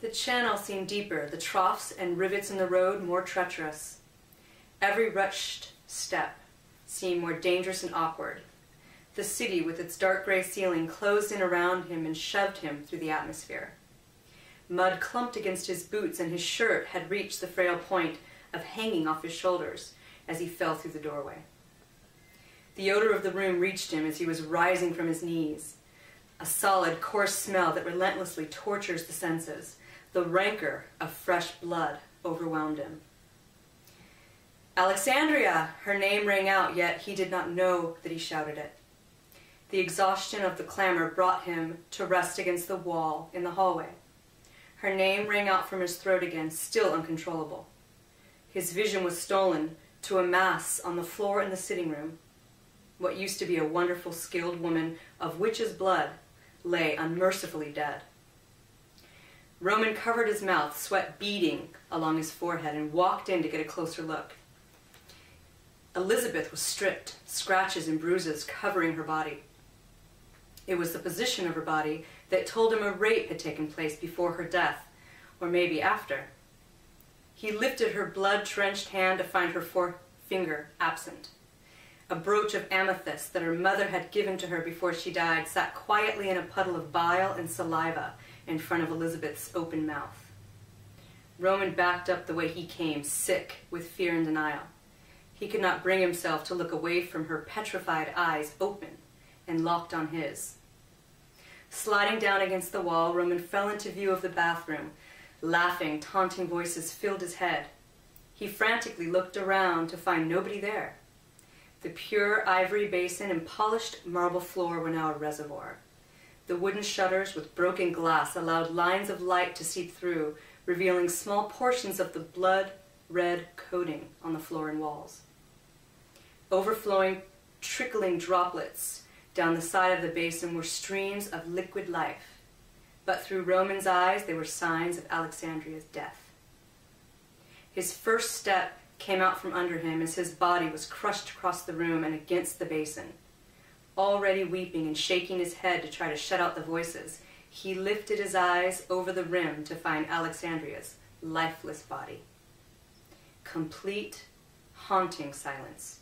The channel seemed deeper, the troughs and rivets in the road more treacherous. Every rushed step seemed more dangerous and awkward. The city, with its dark gray ceiling, closed in around him and shoved him through the atmosphere. Mud clumped against his boots, and his shirt had reached the frail point of hanging off his shoulders as he fell through the doorway. The odor of the room reached him as he was rising from his knees. A solid, coarse smell that relentlessly tortures the senses. The rancor of fresh blood overwhelmed him. "Alexandria!" Her name rang out, yet he did not know that he shouted it. The exhaustion of the clamor brought him to rest against the wall in the hallway. Her name rang out from his throat again, still uncontrollable. His vision was stolen to a mass on the floor in the sitting room. What used to be a wonderful, skilled woman of witch's blood lay unmercifully dead. Roman covered his mouth, sweat beading along his forehead, and walked in to get a closer look. Elizabeth was stripped, scratches and bruises covering her body. It was the position of her body that told him a rape had taken place before her death, or maybe after. He lifted her blood-drenched hand to find her forefinger absent. A brooch of amethyst that her mother had given to her before she died sat quietly in a puddle of bile and saliva in front of Elizabeth's open mouth. Roman backed up the way he came, sick with fear and denial. He could not bring himself to look away from her petrified eyes open and locked on his. Sliding down against the wall, Roman fell into view of the bathroom. Laughing, taunting voices filled his head. He frantically looked around to find nobody there. The pure ivory basin and polished marble floor were now a reservoir. The wooden shutters with broken glass allowed lines of light to seep through, revealing small portions of the blood-red coating on the floor and walls. Overflowing, trickling droplets down the side of the basin were streams of liquid life, but through Roman's eyes they were signs of Alexandria's death. His first step came out from under him as his body was crushed across the room and against the basin. Already weeping and shaking his head to try to shut out the voices, he lifted his eyes over the rim to find Alexandria's lifeless body. Complete, haunting silence.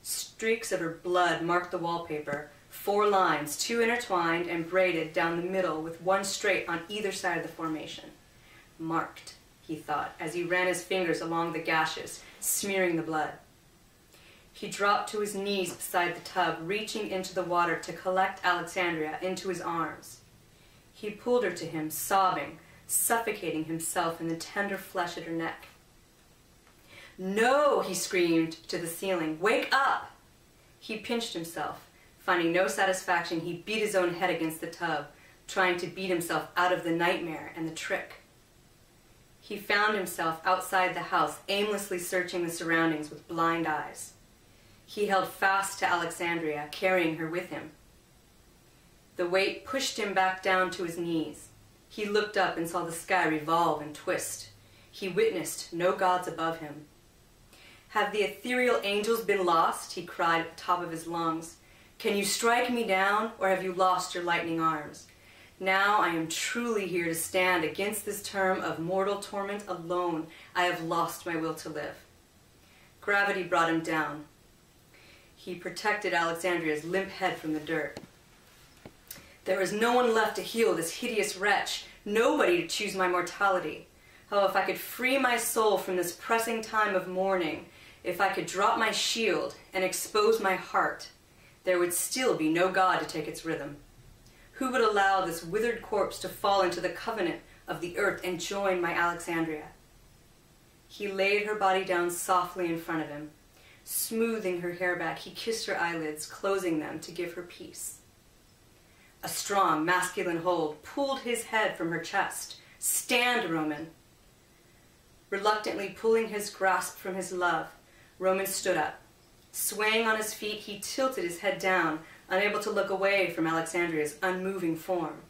Streaks of her blood marked the wallpaper, 4 lines, 2 intertwined and braided down the middle with 1 straight on either side of the formation. Marked, he thought, as he ran his fingers along the gashes, smearing the blood. He dropped to his knees beside the tub, reaching into the water to collect Alexandria into his arms. He pulled her to him, sobbing, suffocating himself in the tender flesh at her neck. "No!" he screamed to the ceiling. "Wake up!" He pinched himself. Finding no satisfaction, he beat his own head against the tub, trying to beat himself out of the nightmare and the trick. He found himself outside the house, aimlessly searching the surroundings with blind eyes. He held fast to Alexandria, carrying her with him. The weight pushed him back down to his knees. He looked up and saw the sky revolve and twist. He witnessed no gods above him. "Have the ethereal angels been lost?" he cried at the top of his lungs. "Can you strike me down, or have you lost your lightning arms? Now I am truly here to stand against this term of mortal torment alone. I have lost my will to live." Gravity brought him down. He protected Alexandria's limp head from the dirt. "There is no one left to heal this hideous wretch, nobody to choose my mortality. Oh, if I could free my soul from this pressing time of mourning, if I could drop my shield and expose my heart, there would still be no God to take its rhythm. Who would allow this withered corpse to fall into the covenant of the earth and join my Alexandria?" He laid her body down softly in front of him. Smoothing her hair back, he kissed her eyelids, closing them to give her peace. A strong, masculine hold pulled his head from her chest. "Stand, Roman!" Reluctantly pulling his grasp from his love, Roman stood up. Swaying on his feet, he tilted his head down, unable to look away from Alexandria's unmoving form.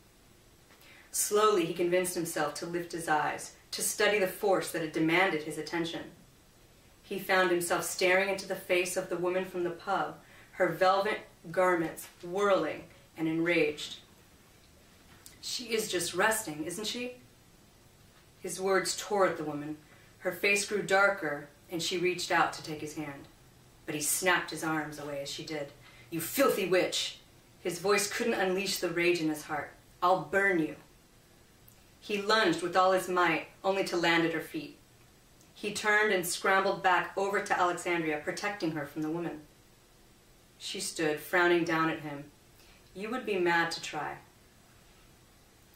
Slowly he convinced himself to lift his eyes, to study the force that had demanded his attention. He found himself staring into the face of the woman from the pub, her velvet garments whirling and enraged. "She is just resting, isn't she?" His words tore at the woman. Her face grew darker, and she reached out to take his hand. But he snapped his arms away as she did. "You filthy witch!" His voice couldn't unleash the rage in his heart. "I'll burn you." He lunged with all his might, only to land at her feet. He turned and scrambled back over to Alexandria, protecting her from the woman. She stood, frowning down at him. "You would be mad to try."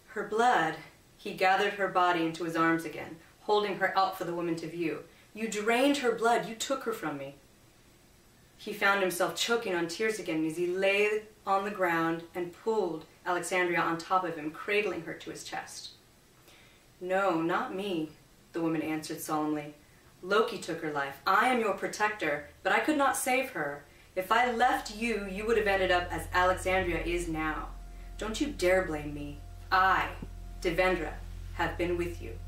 Her blood, he gathered her body into his arms again, holding her out for the woman to view. "You drained her blood. You took her from me." He found himself choking on tears again as he lay on the ground and pulled Alexandria on top of him, cradling her to his chest. "No, not me," the woman answered solemnly. "Lokee took her life. I am your protector, but I could not save her. If I left you, you would have ended up as Alexandria is now. Don't you dare blame me. I, Devendra, have been with you."